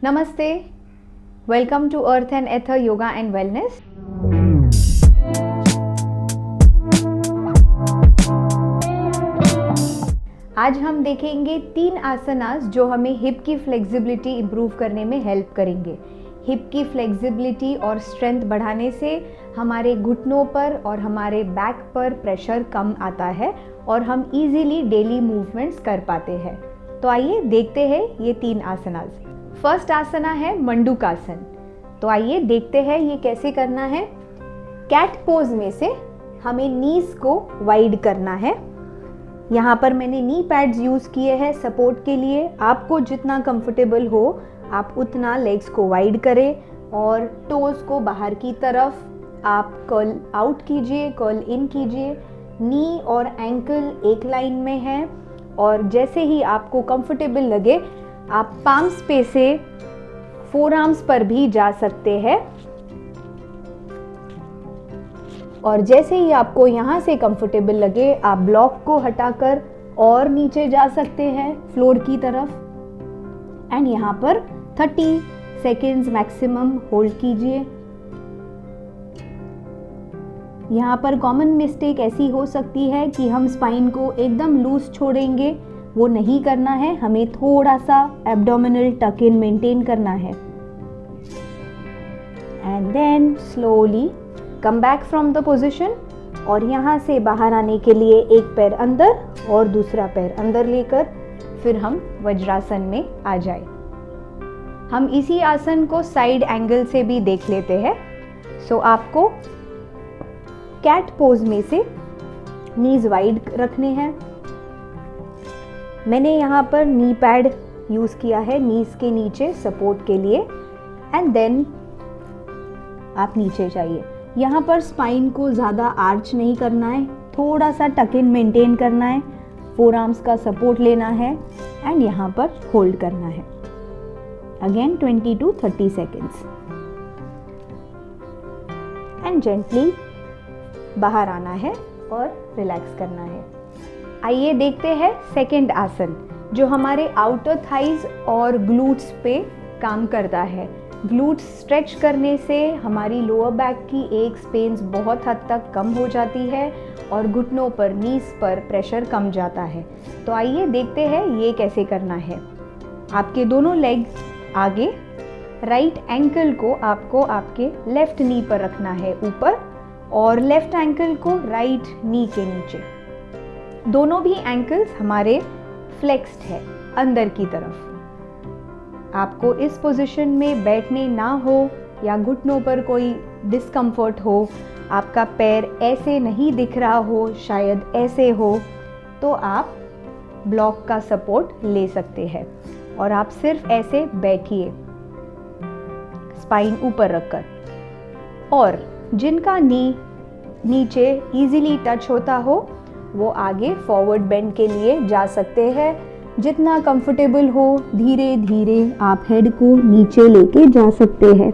नमस्ते, welcome to earth and ether yoga and wellness. आज हम देखेंगे 3 आसनास जो हमें हिप की फ्लेक्सिबिलिटी इंप्रूव करने में हेल्प करेंगे। हिप की फ्लेक्सिबिलिटी और स्ट्रेंथ बढ़ाने से हमारे घुटनों पर और हमारे बैक पर प्रेशर कम आता है और हम इजीली डेली मूवमेंट्स कर पाते हैं। तो आइए देखते हैं ये 3 आसनास। फर्स्ट आसना है मंडूकासन। तो आइए देखते हैं ये कैसे करना है। कैट पोज में से हमें नीज को वाइड करना है। यहाँ पर मैंने नी पैड्स यूज़ किए हैं सपोर्ट के लिए। आपको जितना कंफर्टेबल हो आप उतना लेग्स को वाइड करें और टोज को बाहर की तरफ आप कर्ल आउट कीजिए, कर्ल इन कीजिए। नी और एंकल एक लाइन में है और जैसे ही आपको कंफर्टेबल लगे आप पाम्स पे से फोर आर्म्स पर भी जा सकते हैं और जैसे ही आपको यहाँ से कंफर्टेबल लगे आप ब्लॉक को हटाकर और नीचे जा सकते हैं फ्लोर की तरफ एंड यहाँ पर 30 सेकेंड्स मैक्सिमम होल्ड कीजिए। यहाँ पर कॉमन मिस्टेक ऐसी हो सकती है कि हम स्पाइन को एकदम लूज छोड़ेंगे, वो नहीं करना है। हमें थोड़ा सा एब्डोमिनल टक इन मेंटेन करना है and then slowly come back from the position और यहाँ से बाहर आने के लिए एक पैर अंदर और दूसरा पैर अंदर लेकर फिर हम वज्रासन में आ जाए। हम इसी आसन को साइड एंगल से भी देख लेते हैं। सो आपको कैट पोज में से नीज वाइड रखने हैं। मैंने यहाँ पर नी पैड यूज़ किया है नीज के नीचे सपोर्ट के लिए एंड देन आप नीचे जाइए। यहाँ पर स्पाइन को ज़्यादा आर्च नहीं करना है, थोड़ा सा टक इन मेंटेन करना है, फोर आर्म्स का सपोर्ट लेना है एंड यहाँ पर होल्ड करना है again 20 to 30 seconds and gently बाहर आना है और रिलैक्स करना है। आइए देखते हैं सेकंड आसन जो हमारे आउटर थाइज और ग्लूट्स पे काम करता है। ग्लूट्स स्ट्रेच करने से हमारी लोअर बैक की एक्स पेन्स बहुत हद तक कम हो जाती है और घुटनों पर नीज पर प्रेशर कम जाता है। तो आइए देखते हैं ये कैसे करना है। आपके दोनों लेग आगे, राइट एंकल को आपको आपके लेफ्ट नी पर रखना है ऊपर और लेफ्ट एंकल को राइट नी के नीचे। दोनों भी एंकल्स हमारे फ्लेक्स्ड है अंदर की तरफ। आपको इस पोजीशन में बैठने ना हो या घुटनों पर कोई डिस्कम्फर्ट हो, आपका पैर ऐसे नहीं दिख रहा हो, शायद ऐसे हो, तो आप ब्लॉक का सपोर्ट ले सकते हैं और आप सिर्फ ऐसे बैठिए स्पाइन ऊपर रखकर। और जिनका नी नीचे इजीली टच होता हो वो आगे फॉरवर्ड बेंड के लिए जा सकते हैं। जितना कंफर्टेबल हो धीरे धीरे आप हेड को नीचे लेके जा सकते हैं।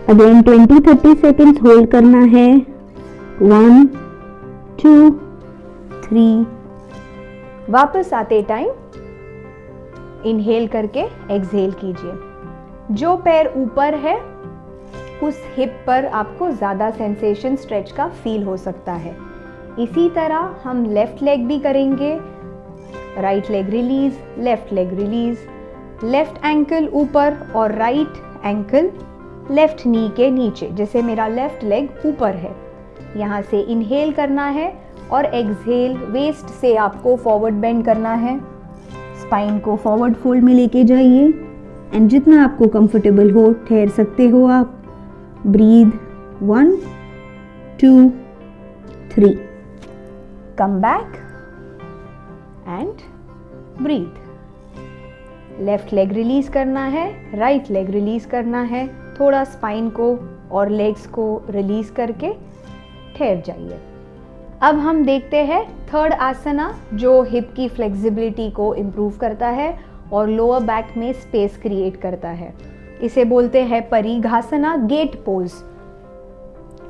अगेन 20-30 सेकेंड्स होल्ड करना है। 1 2 3। वापस आते टाइम इनहेल करके एक्सहेल कीजिए। जो पैर ऊपर है उस हिप पर आपको ज़्यादा सेंसेशन स्ट्रेच का फील हो सकता है। इसी तरह हम लेफ्ट लेग भी करेंगे। Right leg release, left leg release, left ankle ऊपर और राइट एंकल लेफ्ट नी के नीचे। जैसे मेरा लेफ्ट लेग ऊपर है, यहाँ से इनहेल करना है और एक्सहेल वेस्ट से आपको फॉरवर्ड बेंड करना है। स्पाइन को फॉरवर्ड फोल्ड में लेके जाइए एंड जितना आपको कंफर्टेबल हो ठहर सकते हो आप। Breathe 1 2 3। Come back and breathe. Left leg release करना है, राइट लेग रिलीज करना है। थोड़ा स्पाइन को और लेग्स को रिलीज करके ठहर जाइए। अब हम देखते हैं थर्ड आसना जो हिप की फ्लेक्सिबिलिटी को इम्प्रूव करता है और लोअर बैक में स्पेस क्रिएट करता है। इसे बोलते हैं परिघासना, गेट पोज।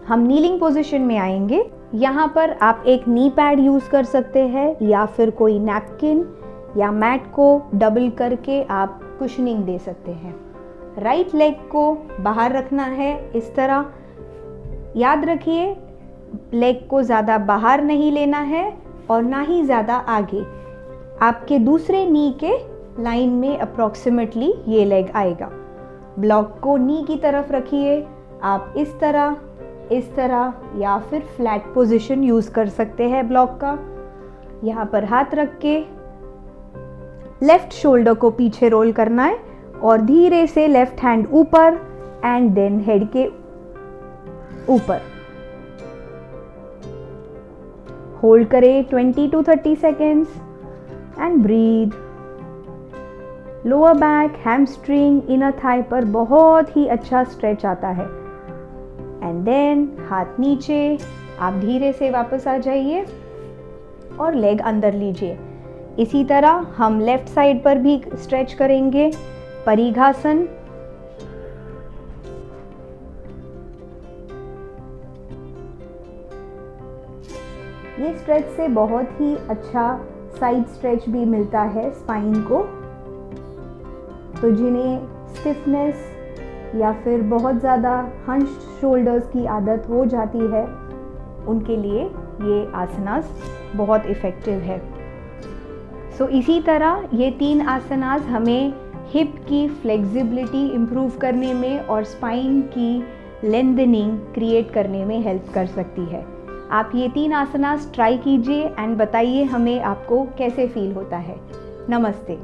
हम नीलिंग पोजीशन में आएंगे। यहाँ पर आप एक नी पैड यूज़ कर सकते हैं या फिर कोई नैपकिन या मैट को डबल करके आप कुशनिंग दे सकते हैं। राइट लेग को बाहर रखना है इस तरह। याद रखिए, लेग को ज़्यादा बाहर नहीं लेना है और ना ही ज़्यादा आगे। आपके दूसरे नी के लाइन में अप्रॉक्सीमेटली ये लेग आएगा। ब्लॉक को नी की तरफ रखिए। आप इस तरह या फिर फ्लैट पोजीशन यूज़ कर सकते हैं ब्लॉक का। यहाँ पर हाथ रख के लेफ्ट शोल्डर को पीछे रोल करना है और धीरे से लेफ्ट हैंड ऊपर एंड देन हेड के ऊपर होल्ड करें 20 to 30 seconds and breathe. Lower back, hamstring, inner thigh पर बहुत ही अच्छा स्ट्रेच आता है। एंड देन हाथ नीचे, आप धीरे से वापस आ जाइए और लेग अंदर लीजिए। इसी तरह हम लेफ्ट साइड पर भी स्ट्रेच करेंगे, परिघासन। ये स्ट्रेच से बहुत ही अच्छा साइड स्ट्रेच भी मिलता है स्पाइन को। तो जिन्हें स्टिफनेस या फिर बहुत ज़्यादा हंच्ड शोल्डर्स की आदत हो जाती है, उनके लिए ये आसनास बहुत इफ़ेक्टिव है। सो इसी तरह ये 3 आसनास हमें हिप की फ्लेक्सिबिलिटी इम्प्रूव करने में और स्पाइन की लेंथनिंग क्रिएट करने में हेल्प कर सकती है। आप ये 3 आसनास ट्राई कीजिए एंड बताइए हमें आपको कैसे फील होता है। नमस्ते।